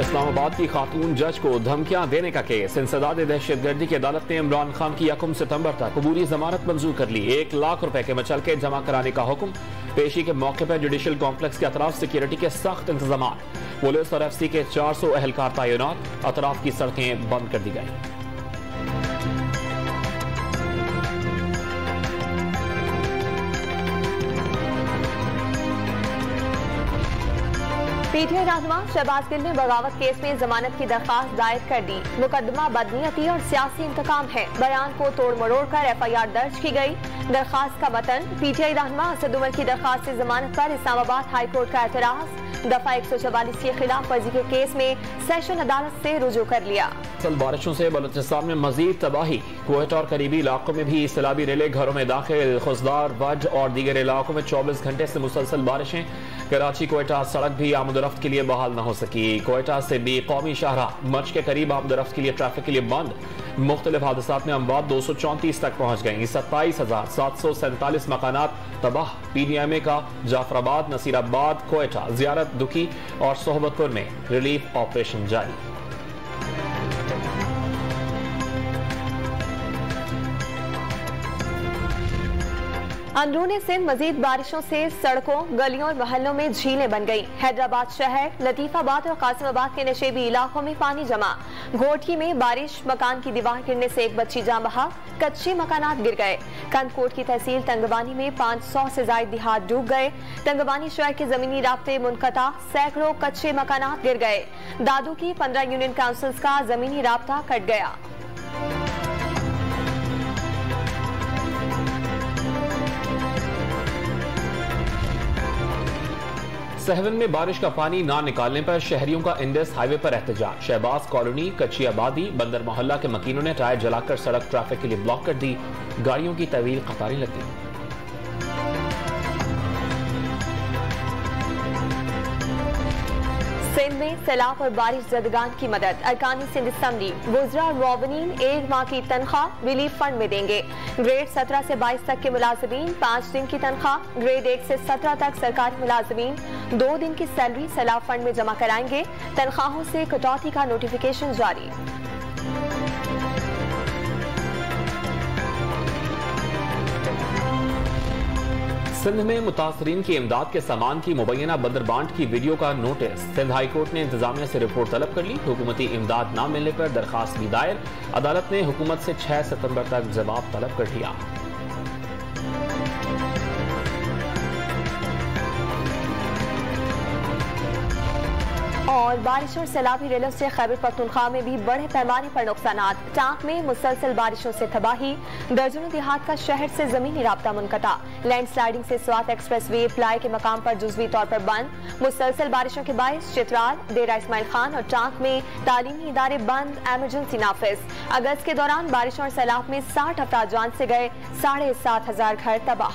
इस्लामाबाद की खातून जज को धमकियां देने का केस। इंसदाद दहशतगर्दी की अदालत ने इमरान खान की 1 सितंबर तक अबूरी जमानत मंजूर कर ली। 1 लाख रुपए के मचलके जमा कराने का हुक्म। पेशी के मौके पर जुडिशल कॉम्प्लेक्स के अतराफ सिक्योरिटी के सख्त इंतजाम। पुलिस और FC के 400 एहलकार तैनात। अतराफ की सड़कें बंद कर दी गई। पीटीआई रहनुमा शहबाज गिल ने बगावत केस में जमानत की दरखास्त दायर कर दी। मुकदमा बदनीयती और सियासी इंतकाम है। बयान को तोड़ मरोड़ कर FIR दर्ज की गई। दरखास्त का मतन पीटीआई रहनुमा असद उमर की दरखास्त से जमानत पर इस्लामाबाद हाई कोर्ट का एतराज। दफा 144 के खिलाफ वर्जी के केस में सेशन अदालत से रुजू कर लिया। बारिशों से बलूचिस्तान में मजीद तबाही। क्वेटा और करीबी इलाकों में भी सैलाबी रेले घरों में दाखिल। खुजदार, वज और दीगर इलाकों में 24 घंटे से मुसलसल बारिशें। कराची क्वेटा सड़क भी आमदोरफ्त के लिए बहाल न हो सकी। क्वेटा से भी कौमी शाहराह मच के करीब आमदोरफ्त के लिए ट्रैफिक के लिए बंद। मुख्तलिफ हादसात में अमवात 234 तक पहुंच गई। 27,747 मकानात तबाह। PDMA का जाफराबाद, नसीराबाद, क्वेटा, जियारत दुखी और सोहबतपुर में रिलीफ ऑपरेशन जारी। अंदरूनी सिंध मजीद बारिशों से सड़कों, गलियों और मोहल्लों में झीलें बन गई। हैदराबाद शहर, लतीफाबाद और कासिमाबाद के नशेबी इलाकों में पानी जमा। घोटकी में बारिश, मकान की दीवार गिरने से एक बच्ची जान बहा। कच्चे मकानात गिर गए। कंदकोट की तहसील तंगबानी में 500 से ज्यादा देहात डूब गए। तंगबानी शहर के जमीनी राब्ते मुनक़ता, सैकड़ों कच्चे मकानात गिर गए। दादू की 15 यूनियन काउंसिल्स का जमीनी राब्ता कट गया। सहवन में बारिश का पानी ना निकालने पर शहरियों का इंडस हाईवे पर एहतजाज। शहबाज कॉलोनी, कच्ची आबादी, बंदर मोहल्ला के मकीनों ने टायर जलाकर सड़क ट्रैफिक के लिए ब्लॉक कर दी। गाड़ियों की तवील कतारें लग गई। सिंध में सैलाब और बारिश ज़दगान की मदद। अरकानी सिंध असम्बली वुज़रा और मुआवनीन 1 माह की तनख्वाह रिलीफ फंड में देंगे। ग्रेड 17 से 22 तक के मुलाजिमीन 5 दिन की तनख्वाह। ग्रेड 1 से 17 तक सरकारी मुलाजिमीन 2 दिन की सैलरी सैलाब फंड में जमा कराएंगे। तनख्वाहों से कटौती का नोटिफिकेशन जारी। सिंध में मुतासरीन की इमदाद के सामान की मुबैना बंदरबांट की वीडियो का नोटिस। सिंध हाई कोर्ट ने इंतजामिया से रिपोर्ट तलब कर ली। हुकूमती इमदाद न मिलने पर दरखास्त भी दायर। अदालत ने हुकूमत से 6 सितंबर तक जवाब तलब कर लिया। और बारिश और सैलाबी रेलों से खैबर पख्तूनख्वा में भी बड़े पैमाने पर नुकसानात। टांक में मुसलसल बारिशों से तबाही। दर्जनों देहात का शहर से जमीनी राब्ता मुनक़ता। लैंडस्लाइडिंग से स्वात एक्सप्रेसवे प्लाई के मकाम पर जुज़वी तौर पर बंद। मुसलसल बारिशों के बायस चित्राल, डेरा इस्माइल खान और टांक में तालीमी इदारे बंद। एमरजेंसी नाफिज। अगस्त के दौरान बारिशों और सैलाब में 60 अफराद जान से गए। 7,500 घर तबाह।